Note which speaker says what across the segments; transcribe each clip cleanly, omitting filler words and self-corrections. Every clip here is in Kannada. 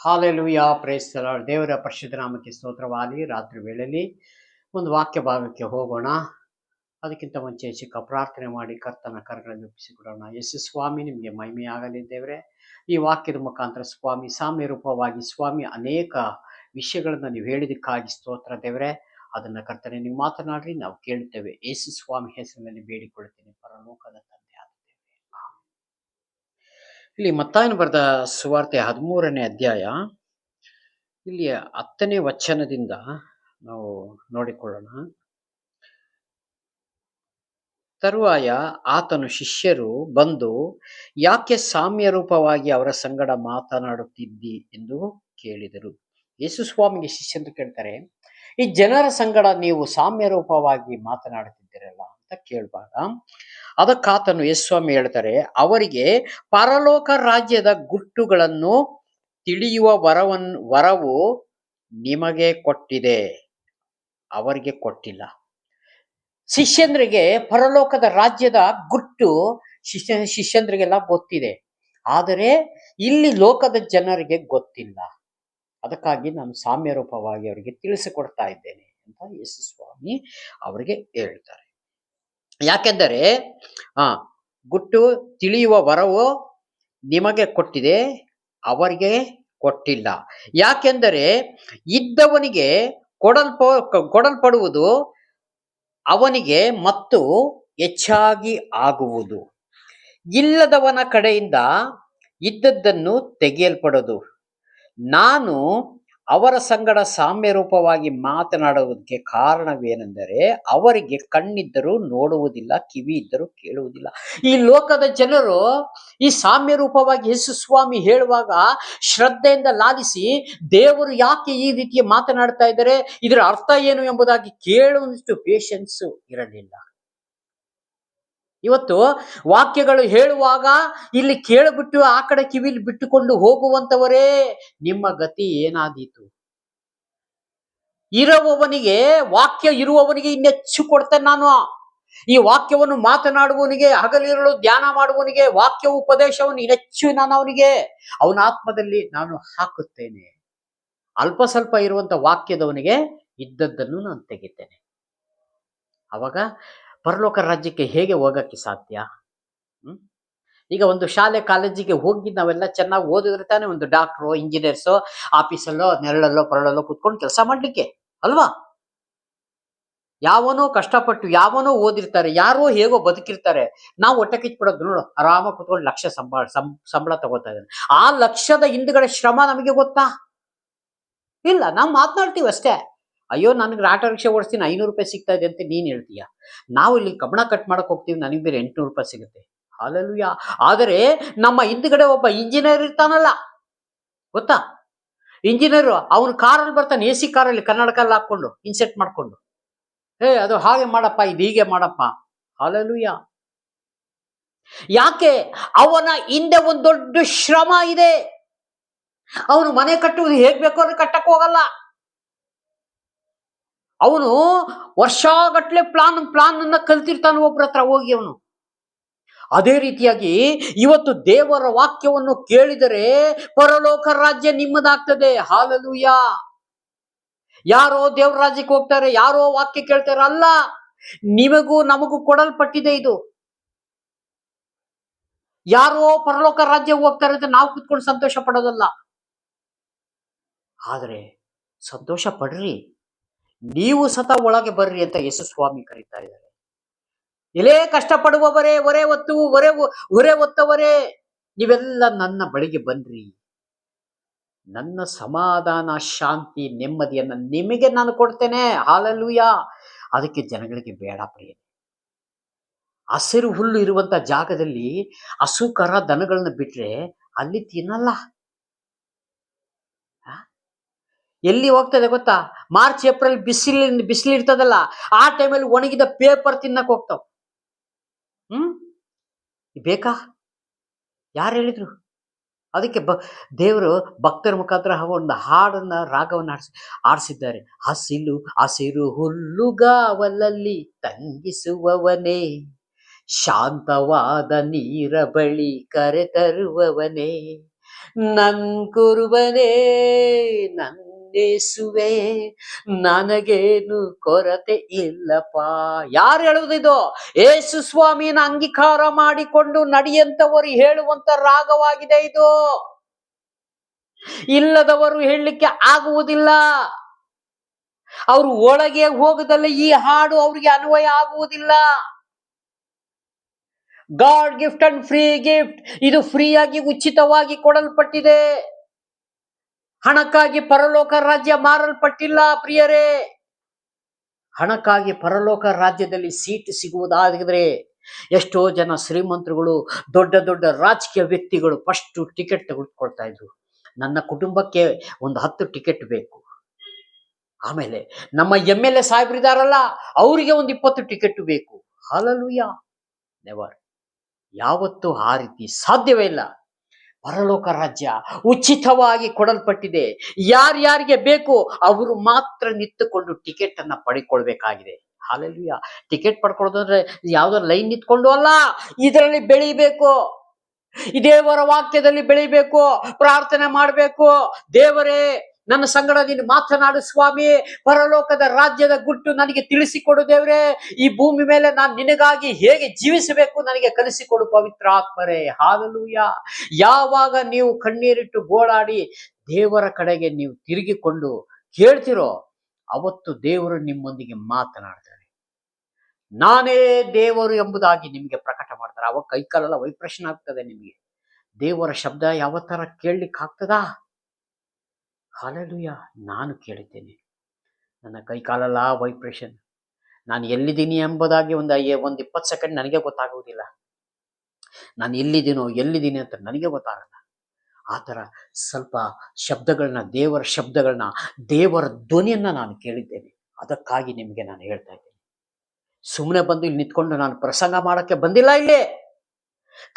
Speaker 1: Hallelujah praise the lord. ದೇವರ ಪರಿಶುದ್ಧ ನಾಮಕ್ಕೆ ಸ್ತೋತ್ರವಾಗಲಿ. ರಾತ್ರಿ ವೇಳೆಯಲ್ಲಿ ಒಂದು ವಾಕ್ಯ ಭಾಗಕ್ಕೆ ಹೋಗೋಣ. ಅದಕ್ಕಿಂತ ಮುಂಚೆ ಚಿಕ್ಕ ಪ್ರಾರ್ಥನೆ ಮಾಡಿ ಕರ್ತನ ಕರಗಳಲ್ಲಿ ಒಪ್ಪಿಸಿಕೊಡೋಣ. ಯೇಸು ಸ್ವಾಮಿ, ನಿಮಗೆ ಮಹಿಮೆಯಾಗಲಿ ದೇವರೇ. ಈ ವಾಕ್ಯದ ಮುಖಾಂತರ ಸ್ವಾಮಿ ಸಾಮ್ಯ ರೂಪವಾಗಿ ಸ್ವಾಮಿ ಅನೇಕ ವಿಷಯಗಳನ್ನು ನೀವು ಹೇಳಿದಕ್ಕಾಗಿ ಸ್ತೋತ್ರ ದೇವರೇ. ಅದನ್ನ ಕರ್ತನೆ ನೀವು ಮಾತನಾಡ್ರಿ, ನಾವು ಕೇಳುತ್ತೇವೆ. ಯೇಸು ಸ್ವಾಮಿ ಹೆಸರಿನಲ್ಲಿ ಬೇಡಿಕೊಳ್ಳುತ್ತೇನೆ, ಪರಲೋಕದ ತಂದೆ ಆದ ದೇವರೇ. ಇಲ್ಲಿ ಮತ್ತಾಯನು ಬರೆದ ಸುವಾರ್ತೆ 13ನೇ ಅಧ್ಯಾಯ, ಇಲ್ಲಿ 10ನೇ ವಚನದಿಂದ ನಾವು ನೋಡಿಕೊಳ್ಳೋಣ. ತರುವಾಯ ಆತನು ಶಿಷ್ಯರು ಬಂದು, ಯಾಕೆ ಸಾಮ್ಯ ರೂಪವಾಗಿ ಅವರ ಸಂಗಡ ಮಾತನಾಡುತ್ತಿದ್ದಿ ಎಂದು ಕೇಳಿದರು. ಯೇಸು ಸ್ವಾಮಿಗೆ ಶಿಷ್ಯರು ಕೇಳ್ತಾರೆ, ಈ ಜನರ ಸಂಗಡ ನೀವು ಸಾಮ್ಯ ರೂಪವಾಗಿ ಮಾತನಾಡುತ್ತಿದ್ದೀರಲ್ಲ ಅಂತ ಕೇಳುವಾಗ, ಅದಕ್ಕಾತನು ಯೇಸು ಸ್ವಾಮಿ ಹೇಳ್ತಾರೆ, ಅವರಿಗೆ ಪರಲೋಕ ರಾಜ್ಯದ ಗುಟ್ಟುಗಳನ್ನು ತಿಳಿಯುವ ವರವು ನಿಮಗೆ ಕೊಟ್ಟಿದೆ, ಅವರಿಗೆ ಕೊಟ್ಟಿಲ್ಲ. ಶಿಷ್ಯಂದ್ರಿಗೆ ಪರಲೋಕದ ರಾಜ್ಯದ ಗುಟ್ಟು ಶಿಷ್ಯಂದ್ರಿಗೆಲ್ಲ ಗೊತ್ತಿದೆ, ಆದರೆ ಇಲ್ಲಿ ಲೋಕದ ಜನರಿಗೆ ಗೊತ್ತಿಲ್ಲ. ಅದಕ್ಕಾಗಿ ನಾನು ಸಾಮ್ಯ ರೂಪವಾಗಿ ಅವರಿಗೆ ತಿಳಿಸಿಕೊಡ್ತಾ ಇದ್ದೇನೆ ಅಂತ ಯೇಸು ಸ್ವಾಮಿ ಅವರಿಗೆ ಹೇಳ್ತಾರೆ. ಯಾಕೆಂದರೆ ಗುಟ್ಟು ತಿಳಿಯುವ ವರವು ನಿಮಗೆ ಕೊಟ್ಟಿದೆ, ಅವರಿಗೆ ಕೊಟ್ಟಿಲ್ಲ. ಯಾಕೆಂದರೆ ಇದ್ದವನಿಗೆ ಕೊಡಲ್ಪಡುವುದು ಅವನಿಗೆ ಮತ್ತು ಹೆಚ್ಚಾಗಿ ಆಗುವುದು, ಇಲ್ಲದವನ ಕಡೆಯಿಂದ ಇದ್ದದ್ದನ್ನು ತೆಗೆಯಲ್ಪಡದು. ನಾನು ಅವರ ಸಂಗಡ ಸಾಮ್ಯ ರೂಪವಾಗಿ ಮಾತನಾಡುವುದಕ್ಕೆ ಕಾರಣವೇನೆಂದರೆ, ಅವರಿಗೆ ಕಣ್ಣಿದ್ದರೂ ನೋಡುವುದಿಲ್ಲ, ಕಿವಿ ಇದ್ದರೂ ಕೇಳುವುದಿಲ್ಲ. ಈ ಲೋಕದ ಜನರು ಈ ಸಾಮ್ಯ ರೂಪವಾಗಿ ಯೇಸು ಸ್ವಾಮಿ ಹೇಳುವಾಗ ಶ್ರದ್ಧೆಯಿಂದ ಲಾಲಿಸಿ, ದೇವರು ಯಾಕೆ ಈ ರೀತಿಯ ಮಾತನಾಡ್ತಾ ಇದ್ದಾರೆ, ಇದರ ಅರ್ಥ ಏನು ಎಂಬುದಾಗಿ ಕೇಳುವಷ್ಟು ಪೇಷನ್ಸ್ ಇರಲಿಲ್ಲ. ಇವತ್ತು ವಾಕ್ಯಗಳು ಹೇಳುವಾಗ ಇಲ್ಲಿ ಕೇಳಿಬಿಟ್ಟು ಆ ಕಡೆ ಕಿವಿಲಿ ಬಿಟ್ಟುಕೊಂಡು ಹೋಗುವಂತವರೇ ನಿಮ್ಮ ಗತಿ ಏನಾದೀತು? ಇರುವವನಿಗೆ, ವಾಕ್ಯ ಇರುವವನಿಗೆ ಇನ್ನೆಚ್ಚು ಕೊಡ್ತೇನೆ ನಾನು. ಈ ವಾಕ್ಯವನ್ನು ಮಾತನಾಡುವವನಿಗೆ, ಹಗಲಿರುಳು ಧ್ಯಾನ ಮಾಡುವವನಿಗೆ, ವಾಕ್ಯ ಉಪದೇಶವನ್ನು ಇನ್ನೆಚ್ಚು ನಾನು ಅವನಿಗೆ ಅವನ ಆತ್ಮದಲ್ಲಿ ನಾನು ಹಾಕುತ್ತೇನೆ. ಅಲ್ಪ ಸ್ವಲ್ಪ ಇರುವಂತ ವಾಕ್ಯದವನಿಗೆ ಇದ್ದದ್ದನ್ನು ನಾನು ತೆಗಿತೇನೆ. ಅವಾಗ ಪರಲೋಕ ರಾಜ್ಯಕ್ಕೆ ಹೇಗೆ ಹೋಗಕ್ಕೆ ಸಾಧ್ಯ? ಈಗ ಒಂದು ಶಾಲೆ ಕಾಲೇಜಿಗೆ ಹೋಗಿ ನಾವೆಲ್ಲ ಚೆನ್ನಾಗಿ ಓದಿದ್ರೆ ತಾನೇ ಒಂದು ಡಾಕ್ಟ್ರು, ಇಂಜಿನಿಯರ್ಸು ಆಫೀಸಲ್ಲೋ ನೆರಳಲ್ಲೋ ಪರಳಲ್ಲೋ ಕುತ್ಕೊಂಡು ಕೆಲಸ ಮಾಡ್ಲಿಕ್ಕೆ ಅಲ್ವಾ? ಯಾವನೋ ಕಷ್ಟಪಟ್ಟು ಯಾವನೋ ಓದಿರ್ತಾರೆ, ಯಾರೋ ಹೇಗೋ ಬದುಕಿರ್ತಾರೆ. ನಾವು ಹೊಟ್ಟೆ ಕಿಚ್ಬಿಡೋದು ನೋಡು, ಆರಾಮಾಗಿ ಕುತ್ಕೊಂಡು ಲಕ್ಷ ಸಂಬಳ ತಗೋತಾ ಇದ್ದಾರೆ. ಆ ಲಕ್ಷದ ಹಿಂದ್ಗಡೆ ಶ್ರಮ ನಮಗೆ ಗೊತ್ತಾ? ಇಲ್ಲ, ನಾವು ಮಾತನಾಡ್ತೀವಿ ಅಷ್ಟೇ. ಅಯ್ಯೋ, ನನಗೆ ಆಟೋ ರಿಕ್ಷಾ ಓಡಿಸ್ತೀನಿ, 500 ರೂಪಾಯಿ ಸಿಗ್ತಾ ಇದೆ ಅಂತ ನೀನ್ ಹೇಳ್ತೀಯ. ನಾವು ಇಲ್ಲಿ ಕಬ್ಬಣ ಕಟ್ ಮಾಡಕ್ ಹೋಗ್ತೀವಿ, ನನಗೆ ಬೇರೆ 800 ರೂಪಾಯಿ ಸಿಗುತ್ತೆ. ಹಾಲೆಲೂಯಾ. ಆದರೆ ನಮ್ಮ ಹಿಂದ್ಗಡೆ ಒಬ್ಬ ಇಂಜಿನಿಯರ್ ಇರ್ತಾನಲ್ಲ, ಗೊತ್ತಾ? ಇಂಜಿನಿಯರ್ ಅವನು ಕಾರಲ್ಲಿ ಬರ್ತಾನೆ, AC ಕಾರಲ್ಲಿ ಕನ್ನಡಕಲ್ಲಿ ಹಾಕೊಂಡು ಇನ್ಸೆಟ್ ಮಾಡ್ಕೊಂಡು, ಅದು ಹಾಗೆ ಮಾಡಪ್ಪ, ಇದು ಹೀಗೆ ಮಾಡಪ್ಪ. ಹಾಲೆಲೂಯಾ. ಯಾಕೆ? ಅವನ ಹಿಂದೆ ಒಂದು ದೊಡ್ಡ ಶ್ರಮ ಇದೆ. ಅವನು ಮನೆ ಕಟ್ಟುವುದು ಹೇಗ್ ಬೇಕೋ ಅದು ಕಟ್ಟಕ್ ಹೋಗಲ್ಲ. ಅವನು ವರ್ಷಗಟ್ಲೆ ಪ್ಲಾನ್ ಅನ್ನ ಕಲ್ತಿರ್ತಾನೆ ಒಬ್ರ ಹತ್ರ ಹೋಗಿ ಅವನು. ಅದೇ ರೀತಿಯಾಗಿ ಇವತ್ತು ದೇವರ ವಾಕ್ಯವನ್ನು ಕೇಳಿದರೆ ಪರಲೋಕ ರಾಜ್ಯ ನಿಮ್ಮದಾಗ್ತದೆ. ಹಾಲೆಲೂಯಾ. ಯಾರೋ ದೇವರ ರಾಜ್ಯಕ್ಕೆ ಹೋಗ್ತಾರೆ, ಯಾರೋ ವಾಕ್ಯ ಕೇಳ್ತಾರೆ ಅಲ್ಲ, ನಿಮಗೂ ನಮಗೂ ಕೊಡಲ್ಪಟ್ಟಿದೆ ಇದು. ಯಾರೋ ಪರಲೋಕ ರಾಜ್ಯ ಹೋಗ್ತಾರೆ ಅಂತ ನಾವು ಕುತ್ಕೊಂಡು ಸಂತೋಷ ಪಡೋದಲ್ಲ. ಆದ್ರೆ ಸಂತೋಷ ಪಡ್ರಿ, ನೀವು ಸತ ಒಳಗೆ ಬರ್ರಿ ಅಂತ ಯೇಸು ಸ್ವಾಮಿ ಕರೀತಾ ಇದ್ದಾರೆ. ಎಲೇ ಕಷ್ಟಪಡುವವರೇ, ಹೊರೆ ಹೊತ್ತವರೇ, ನೀವೆಲ್ಲ ನನ್ನ ಬಳಿಗೆ ಬನ್ರಿ, ನನ್ನ ಸಮಾಧಾನ, ಶಾಂತಿ, ನೆಮ್ಮದಿಯನ್ನ ನಿಮಗೆ ನಾನು ಕೊಡ್ತೇನೆ. ಹಾಲೆಲೂಯಾ. ಅದಕ್ಕೆ ಜನಗಳಿಗೆ ಬೇಡ ಪ್ರಿಯ. ಹಸಿರು ಹುಲ್ಲು ಇರುವಂತ ಜಾಗದಲ್ಲಿ ಹಸುಕರ ದನಗಳನ್ನ ಬಿಟ್ರೆ ಅಲ್ಲಿ ತಿನ್ನಲ್ಲ. ಎಲ್ಲಿ ಹೋಗ್ತದೆ ಗೊತ್ತಾ? ಮಾರ್ಚ್ ಏಪ್ರಿಲ್ ಬಿಸಿಲಿರ್ತದಲ್ಲ, ಆ ಟೈಮಲ್ಲಿ ಒಣಗಿದ ಪೇಪರ್ ತಿನ್ನಕ್ ಹೋಗ್ತಾವ. ಬೇಕಾ? ಯಾರು ಹೇಳಿದ್ರು? ಅದಕ್ಕೆ ದೇವರು ಭಕ್ತರ ಮುಖಾಂತರ ಒಂದು ಹಾಡನ್ನ, ರಾಗವನ್ನು ಆಡಿಸಿದ್ದಾರೆ. ಹಸಿರು ಹುಲ್ಲುಗಾವಲಲ್ಲಿ ತಂಗಿಸುವವನೇ, ಶಾಂತವಾದ ನೀರ ಬಳಿ ಕರೆ ತರುವವನೇ, ನನ್ ಕುರುಬನೇ ನಂದೇಸುವೆ, ನನಗೇನು ಕೊರತೆ ಇಲ್ಲಪ್ಪ. ಯಾರು ಹೇಳುವುದಿದು? ಯೇಸು ಸ್ವಾಮಿನ ಅಂಗೀಕಾರ ಮಾಡಿಕೊಂಡು ನಡೆಯಂತವರು ಹೇಳುವಂತ ರಾಗವಾಗಿದೆ ಇದು. ಇಲ್ಲದವರು ಹೇಳಲಿಕ್ಕೆ ಆಗುವುದಿಲ್ಲ. ಅವರು ಒಳಗೆ ಹೋಗದಲ್ಲಿ ಈ ಹಾಡು ಅವರಿಗೆ ಅನ್ವಯ ಆಗುವುದಿಲ್ಲ. God gift and free gift, ಇದು ಫ್ರೀಯಾಗಿ ಉಚಿತವಾಗಿ ಕೊಡಲ್ಪಟ್ಟಿದೆ. ಹಣಕ್ಕಾಗಿ ಪರಲೋಕ ರಾಜ್ಯ ಮಾರಲ್ಪಟ್ಟಿಲ್ಲ ಪ್ರಿಯರೇ. ಹಣಕ್ಕಾಗಿ ಪರಲೋಕ ರಾಜ್ಯದಲ್ಲಿ ಸೀಟ್ ಸಿಗುವುದಾದರೆ ಎಷ್ಟೋ ಜನ ಶ್ರೀಮಂತರುಗಳು, ದೊಡ್ಡ ದೊಡ್ಡ ರಾಜಕೀಯ ವ್ಯಕ್ತಿಗಳು ಫಸ್ಟ್ ಟಿಕೆಟ್ ತೆಗೆದುಕೊಳ್ತಾ ಇದ್ರು. ನನ್ನ ಕುಟುಂಬಕ್ಕೆ ಒಂದು 10 ಟಿಕೆಟ್ ಬೇಕು. ಆಮೇಲೆ ನಮ್ಮ MLA ಸಾಹೇಬ್ರಿದಾರಲ್ಲ, ಅವರಿಗೆ ಒಂದು 20 ಟಿಕೆಟ್ ಬೇಕು. ಹಲ್ಲೆಲೂಯಾ. ನೆವರ್. ಯಾವತ್ತೂ ಆ ರೀತಿ ಸಾಧ್ಯವೇ ಇಲ್ಲ. ಪರಲೋಕ ರಾಜ್ಯ ಉಚಿತವಾಗಿ ಕೊಡಲ್ಪಟ್ಟಿದೆ. ಯಾರ್ಯಾರಿಗೆ ಬೇಕು ಅವರು ಮಾತ್ರ ನಿಂತುಕೊಂಡು ಟಿಕೆಟ್ ಅನ್ನ ಪಡೆದುಕೊಳ್ಬೇಕಾಗಿದೆ. ಹಲ್ಲೆಲೂಯಾ. ಟಿಕೆಟ್ ಪಡ್ಕೊಳ್ಳೋದಂದ್ರೆ ಯಾವ್ದೋ ಲೈನ್ ನಿಂತ್ಕೊಂಡು ಅಲ್ಲ, ಇದರಲ್ಲಿ ಬೆಳಿಬೇಕು. ದೇವರ ವಾಕ್ಯದಲ್ಲಿ ಬೆಳಿಬೇಕು, ಪ್ರಾರ್ಥನೆ ಮಾಡಬೇಕು. ದೇವರೇ, ನನ್ನ ಸಂಗಡ ನೀನು ಮಾತನಾಡು ಸ್ವಾಮಿ, ಪರಲೋಕದ ರಾಜ್ಯದ ಗುಟ್ಟು ನನಗೆ ತಿಳಿಸಿಕೊಡು ದೇವರೇ. ಈ ಭೂಮಿ ಮೇಲೆ ನಾನು ನಿನಗಾಗಿ ಹೇಗೆ ಜೀವಿಸಬೇಕು ನನಗೆ ಕಲಿಸಿಕೊಡು ಪವಿತ್ರ ಆತ್ಮರೇ. ಹಲ್ಲೆಲೂಯಾ. ಯಾವಾಗ ನೀವು ಕಣ್ಣೀರಿಟ್ಟು ಗೋಳಾಡಿ ದೇವರ ಕಡೆಗೆ ನೀವು ತಿರುಗಿಕೊಂಡು ಕೇಳ್ತಿರೋ, ಅವತ್ತು ದೇವರು ನಿಮ್ಮೊಂದಿಗೆ ಮಾತನಾಡ್ತಾರೆ. ನಾನೇ ದೇವರು ಎಂಬುದಾಗಿ ನಿಮಗೆ ಪ್ರಕಟ ಮಾಡ್ತಾರೆ. ಅವಾಗ ಕೈಕಾಲೆಲ್ಲ ವೈಬ್ರೇಷನ್ ಆಗ್ತದೆ. ನಿಮಗೆ ದೇವರ ಶಬ್ದ ಯಾವ ತರ ಕೇಳಲಿಕ್ಕೆ ಆಗ್ತದಾ? ಹಲ್ಲೆಲೂಯಾ. ನಾನು ಕೇಳಿದ್ದೇನೆ. ನನ್ನ ಕೈಕಾಲೆಲ್ಲ ವೈಬ್ರೇಷನ್. ನಾನು ಎಲ್ಲಿದ್ದೀನಿ ಎಂಬುದಾಗಿ ಒಂದು 20 ಸೆಕೆಂಡ್ ನನಗೆ ಗೊತ್ತಾಗುವುದಿಲ್ಲ. ನಾನು ಎಲ್ಲಿದ್ದೀನಿ ಅಂತ ನನಗೆ ಗೊತ್ತಾಗಲ್ಲ. ಆ ಥರ ಸ್ವಲ್ಪ ಶಬ್ದಗಳನ್ನ, ದೇವರ ಶಬ್ದಗಳನ್ನ, ದೇವರ ಧ್ವನಿಯನ್ನ ನಾನು ಕೇಳಿದ್ದೇನೆ. ಅದಕ್ಕಾಗಿ ನಿಮಗೆ ನಾನು ಹೇಳ್ತಾ ಇದ್ದೇನೆ. ಸುಮ್ಮನೆ ಬಂದು ಇಲ್ಲಿ ನಿಂತ್ಕೊಂಡು ನಾನು ಪ್ರಸಂಗ ಮಾಡೋಕ್ಕೆ ಬಂದಿಲ್ಲ. ಇಲ್ಲಿ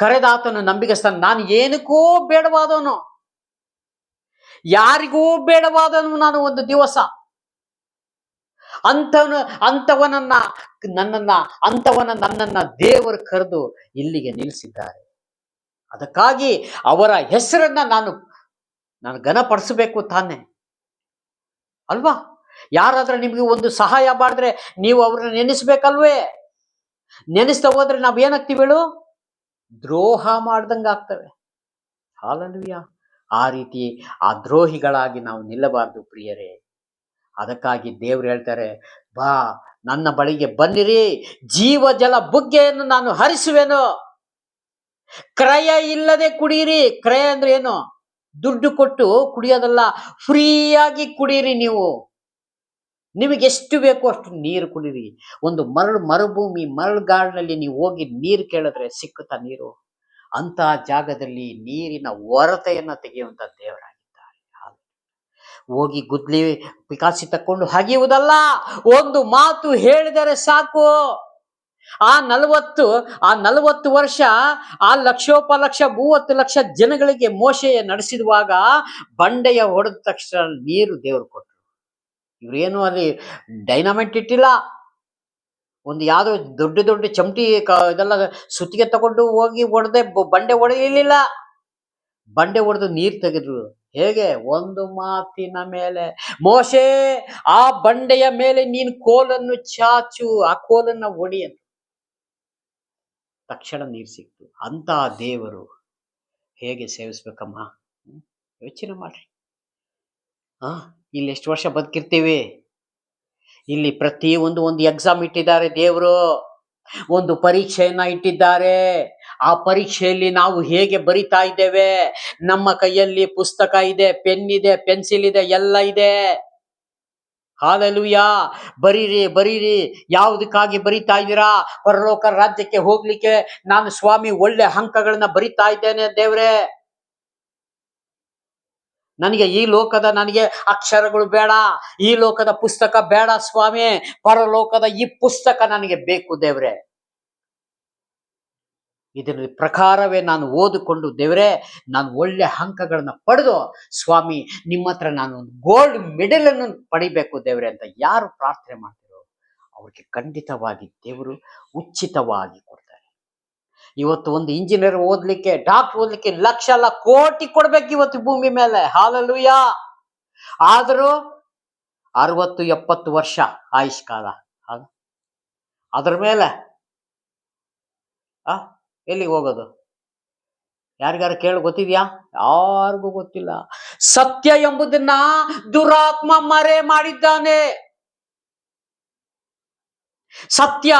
Speaker 1: ಕರೆದಾತನು ನಂಬಿಗಸ್ತನು. ನಾನು ಏನಕ್ಕೂ ಬೇಡವಾದವನು, ಯಾರಿಗೂ ಬೇಡವಾದನು. ನಾನು ಒಂದು ದಿವಸ ನನ್ನನ್ನ ದೇವರು ಕರೆದು ಇಲ್ಲಿಗೆ ನಿಲ್ಲಿಸಿದ್ದಾರೆ. ಅದಕ್ಕಾಗಿ ಅವರ ಹೆಸರನ್ನ ನಾನು ಘನಪಡಿಸಬೇಕು ತಾನೆ ಅಲ್ವಾ? ಯಾರಾದ್ರೂ ನಿಮಗೆ ಒಂದು ಸಹಾಯ ಮಾಡಿದ್ರೆ ನೀವು ಅವ್ರನ್ನ ನೆನೆಸ್ಬೇಕಲ್ವೇ? ನೆನೆಸ್ತಾ ಹೋದ್ರೆ ನಾವ್ ಏನಾಗ್ತೀವಿ ಹೇಳು? ದ್ರೋಹ ಮಾಡ್ದಂಗ ಆಗ್ತವೆ. ಹಲ್ಲೆಲೂಯಾ. ಆ ರೀತಿ ಆ ದ್ರೋಹಿಗಳಾಗಿ ನಾವು ನಿಲ್ಲಬಾರ್ದು ಪ್ರಿಯರೇ. ಅದಕ್ಕಾಗಿ ದೇವ್ರು ಹೇಳ್ತಾರೆ, ಬಾ ನನ್ನ ಬಳಿಗೆ ಬನ್ನಿರಿ, ಜೀವ ಜಲ ಬುಗ್ಗೆಯನ್ನು ನಾನು ಹರಿಸುವೆನು. ಕ್ರಯ ಇಲ್ಲದೆ ಕುಡಿಯಿರಿ. ಕ್ರಯ ಅಂದ್ರೆ ಏನು? ದುಡ್ಡು ಕೊಟ್ಟು ಕುಡಿಯೋದಲ್ಲ, ಫ್ರೀಯಾಗಿ ಕುಡಿಯಿರಿ. ನಿಮಗೆ ಎಷ್ಟು ಬೇಕೋ ಅಷ್ಟು ನೀರು ಕುಡಿಯಿರಿ. ಒಂದು ಮರುಭೂಮಿ ಮರಳುಗಾಡಿನಲ್ಲಿ ನೀವು ಹೋಗಿ ನೀರು ಕೇಳಿದ್ರೆ ಸಿಕ್ಕುತ್ತಾ ನೀರು? ಅಂತ ಜಾಗದಲ್ಲಿ ನೀರಿನ ಹೊರತೆಯನ್ನ ತೆಗೆಯುವಂತ ದೇವರಾಗಿದ್ದಾರೆ. ಹೋಗಿ ಗುದ್ಲಿ ಪಿಕಾಸಿ ತಕ್ಕೊಂಡು ಹಗಿಯುವುದಲ್ಲ, ಒಂದು ಮಾತು ಹೇಳಿದರೆ ಸಾಕು. ಆ 40 ವರ್ಷ ಆ ಲಕ್ಷೋಪಲಕ್ಷ 30 ಲಕ್ಷ ಜನಗಳಿಗೆ ಮೋಶೆ ನಡೆಸಿರುವಾಗ ಬಂಡೆಯ ಹೊಡೆದ ತಕ್ಷಣ ನೀರು ದೇವರು ಕೊಟ್ಟರು. ಇವ್ರೇನು ಅಲ್ಲಿ ಡೈನಮೈಟ್ ಇಟ್ಟಿಲ್ಲ. ಒಂದು ಯಾವ್ದೋ ದೊಡ್ಡ ದೊಡ್ಡ ಚಮಟಿ ಇದೆಲ್ಲ ಸುತ್ತಿಗೆ ತಗೊಂಡು ಹೋಗಿ ಬಂಡೆ ಹೊಡೆಯಲಿಲ್ಲ. ಬಂಡೆ ಹೊಡೆದು ನೀರು ತೆಗೆದ್ರು. ಹೇಗೆ? ಒಂದು ಮಾತಿನ ಮೇಲೆ. ಮೋಶೆ, ಆ ಬಂಡೆಯ ಮೇಲೆ ನೀನು ಕೋಲನ್ನು ಚಾಚು, ಆ ಕೋಲನ್ನ ಒಡೆಯನು. ತಕ್ಷಣ ನೀರು ಸಿಕ್ತು. ಅಂತ ದೇವರು ಹೇಗೆ ಸೇವಿಸ್ಬೇಕಮ್ಮ? ಯೋಚನೆ ಮಾಡ್ರಿ. ಇಲ್ಲಿ ಎಷ್ಟು ವರ್ಷ ಬದುಕಿರ್ತೀವಿ? ಇಲ್ಲಿ ಒಂದು ಎಕ್ಸಾಮ್ ಇಟ್ಟಿದ್ದಾರೆ ದೇವರು, ಒಂದು ಪರೀಕ್ಷೆಯನ್ನ ಇಟ್ಟಿದ್ದಾರೆ. ಆ ಪರೀಕ್ಷೆಯಲ್ಲಿ ನಾವು ಹೇಗೆ ಬರಿತಾ ಇದ್ದೇವೆ? ನಮ್ಮ ಕೈಯಲ್ಲಿ ಪುಸ್ತಕ ಇದೆ, ಪೆನ್ ಇದೆ, ಪೆನ್ಸಿಲ್ ಇದೆ, ಎಲ್ಲ ಇದೆ. ಹಲ್ಲೆಲೂಯಾ. ಬರೀರಿ. ಯಾವುದಕ್ಕಾಗಿ ಬರಿತಾ ಇದ್ದೀರಾ? ಪರಲೋಕ ರಾಜ್ಯಕ್ಕೆ ಹೋಗ್ಲಿಕ್ಕೆ ನಾನು ಸ್ವಾಮಿ ಒಳ್ಳೆ ಅಂಕಗಳನ್ನ ಬರಿತಾ ಇದ್ದೇನೆ ದೇವ್ರೆ. ನನಗೆ ಈ ಲೋಕದ ಅಕ್ಷರಗಳು ಬೇಡ, ಈ ಲೋಕದ ಪುಸ್ತಕ ಬೇಡ ಸ್ವಾಮಿ, ಪರಲೋಕದ ಈ ಪುಸ್ತಕ ನನಗೆ ಬೇಕು ದೇವ್ರೆ. ಇದರ ಪ್ರಕಾರವೇ ನಾನು ಓದಿಕೊಂಡು ದೇವ್ರೆ ನಾನು ಒಳ್ಳೆ ಅಂಕಗಳನ್ನ ಪಡೆದು ಸ್ವಾಮಿ ನಿಮ್ಮ ಹತ್ರ ನಾನು ಒಂದು ಗೋಲ್ಡ್ ಮೆಡಲ್ ಅನ್ನು ಪಡಿಬೇಕು ದೇವ್ರೆ ಅಂತ ಯಾರು ಪ್ರಾರ್ಥನೆ ಮಾಡ್ತಾರೋ ಅವ್ರಿಗೆ ಖಂಡಿತವಾಗಿ ದೇವರು ಉಚಿತವಾಗಿ ಕೊಡ್ತಾರೆ. ಇವತ್ತು ಒಂದು ಇಂಜಿನಿಯರ್ ಓದ್ಲಿಕ್ಕೆ, ಡಾಕ್ಟರ್ ಓದ್ಲಿಕ್ಕೆ ಲಕ್ಷ ಅಲ್ಲ ಕೋಟಿ ಕೊಡ್ಬೇಕು ಇವತ್ತು ಭೂಮಿ ಮೇಲೆ. ಹಾಲೆಲೂಯ. ಆದರೂ 60-70 ವರ್ಷ ಆಯುಷ್ಕಾಲ. ಅದ್ರ ಮೇಲೆ ಎಲ್ಲಿಗೆ ಹೋಗೋದು? ಯಾರಿಗಾರು ಕೇಳಿ ಗೊತ್ತಿದ್ಯಾ? ಯಾರಿಗೂ ಗೊತ್ತಿಲ್ಲ. ಸತ್ಯ ಎಂಬುದನ್ನ ದುರಾತ್ಮ ಮರೆ ಮಾಡಿದ್ದಾನೆ. ಸತ್ಯ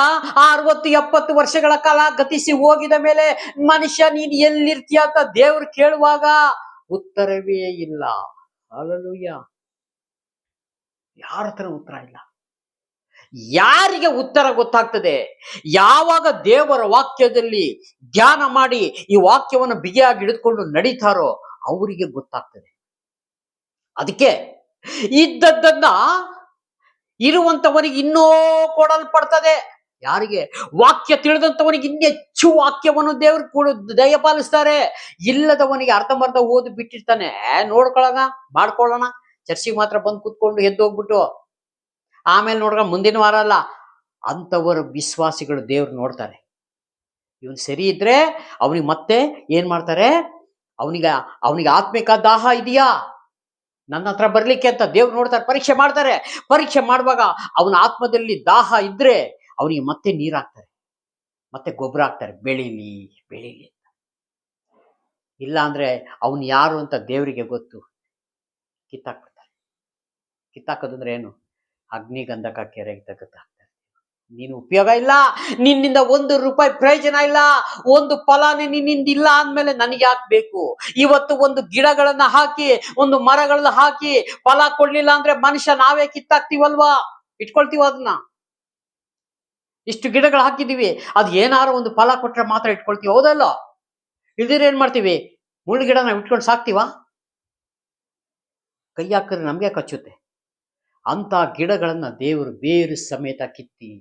Speaker 1: 60-70 ವರ್ಷಗಳ ಕಾಲ ಗತಿಸಿ ಹೋಗಿದ ಮೇಲೆ ಮನುಷ್ಯ ನೀನು ಎಲ್ಲಿರ್ತೀಯ ಅಂತ ದೇವ್ರು ಕೇಳುವಾಗ ಉತ್ತರವೇ ಇಲ್ಲ. ಹಲ್ಲೆಲೂಯ. ಯಾರ ಹತ್ರ ಉತ್ತರ ಇಲ್ಲ. ಯಾರಿಗೆ ಉತ್ತರ ಗೊತ್ತಾಗ್ತದೆ? ಯಾವಾಗ ದೇವರ ವಾಕ್ಯದಲ್ಲಿ ಧ್ಯಾನ ಮಾಡಿ ಈ ವಾಕ್ಯವನ್ನು ಬಿಗಿಯಾಗಿ ಹಿಡಿದುಕೊಂಡು ನಡೀತಾರೋ ಅವರಿಗೆ ಗೊತ್ತಾಗ್ತದೆ. ಅದಕ್ಕೆ ಇದ್ದದ್ದನ್ನ ಇರುವಂತವನಿಗೆ ಇನ್ನೂ ಕೊಡಲ್ಪಡ್ತದೆ. ಯಾರಿಗೆ? ವಾಕ್ಯ ತಿಳಿದಂತವನಿಗೆ ಇನ್ನೆಚ್ಚು ವಾಕ್ಯವನ್ನು ದೇವರು ಕೂಡ ದಯಪಾಲಿಸ್ತಾರೆ. ಇಲ್ಲದವನಿಗೆ ಅರ್ಧಂಬರ್ಧ ಓದಿ ಬಿಟ್ಟಿರ್ತಾನೆ. ನೋಡ್ಕೊಳ್ಳೋಣ, ಮಾಡ್ಕೊಳ್ಳೋಣ, ಚರ್ಚಿಗೆ ಮಾತ್ರ ಬಂದು ಕೂತ್ಕೊಂಡು ಎದ್ದೋಗ್ಬಿಟ್ಟು ಆಮೇಲೆ ನೋಡ್ಕೊಂಡು ಮುಂದಿನ ವಾರ ಅಲ್ಲ. ಅಂಥವರು ವಿಶ್ವಾಸಿಗಳು ದೇವ್ರು ನೋಡ್ತಾರೆ. ಇವನು ಸರಿ ಇದ್ರೆ ಅವನಿಗೆ ಮತ್ತೆ ಏನ್ ಮಾಡ್ತಾರೆ? ಅವನಿಗೆ ಆತ್ಮಿಕ ದಾಹ ಇದೆಯಾ ನನ್ನ ಹತ್ರ ಬರ್ಲಿಕ್ಕೆ ಅಂತ ದೇವ್ರು ನೋಡ್ತಾರೆ, ಪರೀಕ್ಷೆ ಮಾಡ್ತಾರೆ. ಪರೀಕ್ಷೆ ಮಾಡುವಾಗ ಅವನ ಆತ್ಮದಲ್ಲಿ ದಾಹ ಇದ್ರೆ ಅವನಿಗೆ ಮತ್ತೆ ನೀರು ಹಾಕ್ತಾರೆ, ಮತ್ತೆ ಗೊಬ್ಬರ ಹಾಕ್ತಾರೆ, ಬೆಳೀಲಿ ಬೆಳೀಲಿ. ಇಲ್ಲ ಅಂದ್ರೆ ಅವನು ಯಾರು ಅಂತ ದೇವರಿಗೆ ಗೊತ್ತು, ಕಿತ್ತಾಕ್ಬಿಡ್ತಾರೆ. ಕಿತ್ತಾಕೋದಂದ್ರೆ ಏನು? ಅಗ್ನಿಗಂಧಕ ಕೆರೆಗೆ ತೆಗೆದುಹಾಕ್ತಾರೆ. ನೀನು ಉಪಯೋಗ ಇಲ್ಲ, ನಿನ್ನಿಂದ ₹1 ಪ್ರಯೋಜನ ಇಲ್ಲ, ಒಂದು ಫಲಾನೇ ನಿನ್ನಿಂದ ಇಲ್ಲ ಅಂದ್ಮೇಲೆ ನನಗೆ ಹಾಕ್ಬೇಕು. ಇವತ್ತು ಒಂದು ಗಿಡಗಳನ್ನ ಹಾಕಿ, ಒಂದು ಮರಗಳನ್ನ ಹಾಕಿ ಫಲ ಕೊಡ್ಲಿಲ್ಲ ಅಂದ್ರೆ ಮನುಷ್ಯ ನಾವೇ ಕಿತ್ತಾಕ್ತಿವಲ್ವಾ? ಇಟ್ಕೊಳ್ತೀವ ಅದನ್ನ. ಇಷ್ಟು ಗಿಡಗಳು ಹಾಕಿದೀವಿ, ಅದು ಏನಾರು ಒಂದು ಫಲ ಕೊಟ್ರೆ ಮಾತ್ರ ಇಟ್ಕೊಳ್ತೀವಿ, ಹೌದಲ್ಲ? ಇಲ್ದಿರ ಏನ್ ಮಾಡ್ತೀವಿ? ಮುಳ್ಳು ಗಿಡ ನಾವು ಇಟ್ಕೊಂಡು ಸಾಕ್ತಿವ? ಕೈ ಹಾಕಿದ್ರೆ ನಮ್ಗೆ ಕಚ್ಚುತ್ತೆ. ಅಂತ ಗಿಡಗಳನ್ನ ದೇವರು ಬೇರು ಸಮೇತ ಕಿತ್ತಿ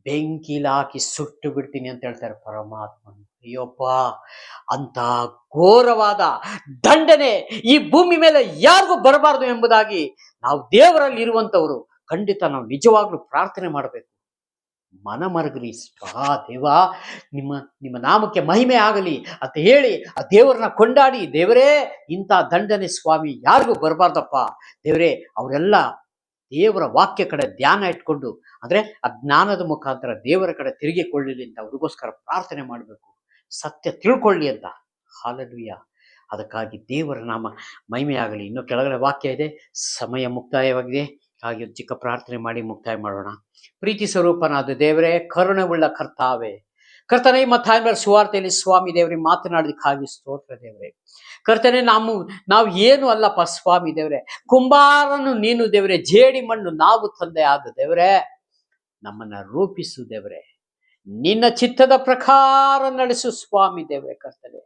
Speaker 1: ಬೆಂಕಿಲಿ ಹಾಕಿ ಸುಟ್ಟು ಬಿಡ್ತೀನಿ ಅಂತ ಹೇಳ್ತಾರೆ ಪರಮಾತ್ಮನು. ಅಯ್ಯಪ್ಪ, ಅಂತ ಘೋರವಾದ ದಂಡನೆ ಈ ಭೂಮಿ ಮೇಲೆ ಯಾರಿಗೂ ಬರಬಾರದು ಎಂಬುದಾಗಿ ನಾವು ದೇವರಲ್ಲಿ ಇರುವಂತವರು ಖಂಡಿತ ನಾವು ನಿಜವಾಗ್ಲೂ ಪ್ರಾರ್ಥನೆ ಮಾಡಬೇಕು. ಮನ ಮರಗಲಿ, ದೇವ ನಿಮ್ಮ ನಾಮಕ್ಕೆ ಮಹಿಮೆ ಆಗಲಿ ಅಂತ ಹೇಳಿ ಆ ದೇವರನ್ನ ಕೊಂಡಾಡಿ, ದೇವರೇ ಇಂಥ ದಂಡನೆ ಸ್ವಾಮಿ ಯಾರಿಗೂ ಬರಬಾರ್ದಪ್ಪ ದೇವರೇ. ಅವರೆಲ್ಲ ದೇವರ ವಾಕ್ಯ ಕಡೆ ಧ್ಯಾನ ಇಟ್ಕೊಂಡು, ಅಂದ್ರೆ ಆ ಜ್ಞಾನದ ಮುಖಾಂತರ ದೇವರ ಕಡೆ ತಿರುಗಿಕೊಳ್ಳಲಿ ಅಂತ ಅವ್ರಿಗೋಸ್ಕರ ಪ್ರಾರ್ಥನೆ ಮಾಡಬೇಕು, ಸತ್ಯ ತಿಳ್ಕೊಳ್ಳಿ ಅಂತ. ಹಾಲೆಲೂಯ. ಅದಕ್ಕಾಗಿ ದೇವರ ನಾಮ ಮಹಿಮೆಯಾಗಲಿ. ಇನ್ನು ಕೆಳಗಡೆ ವಾಕ್ಯ ಇದೆ, ಸಮಯ ಮುಕ್ತಾಯವಾಗಿದೆ. ಹಾಗೆ ಚಿಕ್ಕ ಪ್ರಾರ್ಥನೆ ಮಾಡಿ ಮುಕ್ತಾಯ ಮಾಡೋಣ. ಪ್ರೀತಿ ಸ್ವರೂಪನಾದ ದೇವರೇ, ಕರುಣೆಯುಳ್ಳ ಕರ್ತಾವೆ, ಕರ್ತನೆ ಮತ್ತಾಯ ಸುವಾರ್ತೆಯಲ್ಲಿ ಸ್ವಾಮಿ ದೇವರೇ ಮಾತನಾಡೋದಕ್ಕಾಗಿ ಸ್ತೋತ್ರ ದೇವರೇ. ಕರ್ತನೆ, ನಾವು ಏನು ಅಲ್ಲಪ್ಪ ಸ್ವಾಮಿ ದೇವರೇ, ಕುಂಬಾರನು ನೀನು ದೇವರೇ, ಜೇಡಿ ಮಣ್ಣು ನಾವು ತಂದೆ ಆದ ದೇವರೇ. ನಮ್ಮನ್ನ ರೂಪಿಸು ದೇವರೇ, ನಿನ್ನ ಚಿತ್ತದ ಪ್ರಕಾರ ನಡೆಸು ಸ್ವಾಮಿ ದೇವರೇ. ಕರ್ತನೆ,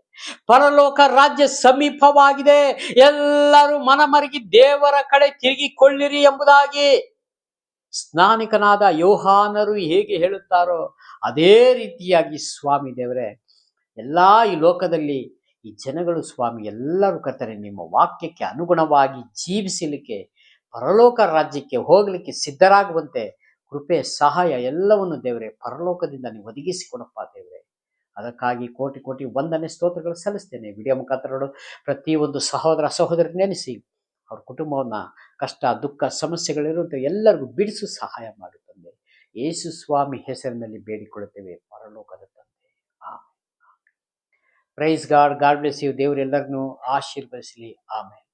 Speaker 1: ಪರಲೋಕ ರಾಜ್ಯ ಸಮೀಪವಾಗಿದೆ, ಎಲ್ಲರೂ ಮನಮರಗಿ ದೇವರ ಕಡೆ ತಿರುಗಿಕೊಳ್ಳಿರಿ ಎಂಬುದಾಗಿ ಸ್ನಾನಿಕನಾದ ಯೋಹಾನರು ಹೇಗೆ ಹೇಳುತ್ತಾರೋ ಅದೇ ರೀತಿಯಾಗಿ ಸ್ವಾಮಿ ದೇವರೇ, ಎಲ್ಲಾ ಈ ಲೋಕದಲ್ಲಿ ಈ ಜನಗಳು ಸ್ವಾಮಿ ಎಲ್ಲರೂ ಕರ್ತನೆ ನಿಮ್ಮ ವಾಕ್ಯಕ್ಕೆ ಅನುಗುಣವಾಗಿ ಜೀವಿಸಲಿಕ್ಕೆ, ಪರಲೋಕ ರಾಜ್ಯಕ್ಕೆ ಹೋಗಲಿಕ್ಕೆ ಸಿದ್ಧರಾಗುವಂತೆ ಕೃಪೆ, ಸಹಾಯ ಎಲ್ಲವನ್ನು ದೇವರೇ ಪರಲೋಕದಿಂದ ನೀವು ಒದಗಿಸಿಕೊಡಪ್ಪ ದೇವರೇ. ಅದಕ್ಕಾಗಿ ಕೋಟಿ ಕೋಟಿ ವಂದನೆ ಸ್ತೋತ್ರಗಳು ಸಲ್ಲಿಸ್ತೇನೆ. ವಿಡಿಯೋ ಮುಖಾಂತರ ಪ್ರತಿಯೊಂದು ಸಹೋದರ ಸಹೋದರಿ ನೆನೆಸಿ ಅವ್ರ ಕುಟುಂಬವನ್ನ ಕಷ್ಟ, ದುಃಖ, ಸಮಸ್ಯೆಗಳಿರುವಂಥ ಎಲ್ಲರಿಗೂ ಬಿಡಿಸು ಸಹಾಯ ಮಾಡುತ್ತಂದೆ. ಯೇಸು ಸ್ವಾಮಿ ಹೆಸರಿನಲ್ಲಿ ಬೇಡಿಕೊಳ್ಳುತ್ತೇವೆ ಪರಲೋಕದ ತಂದೆ. Amen. Praise God. God bless you. ದೇವರೆಲ್ಲರನ್ನೂ ಆಶೀರ್ವದಿಸಲಿ. ಆಮೆನ್.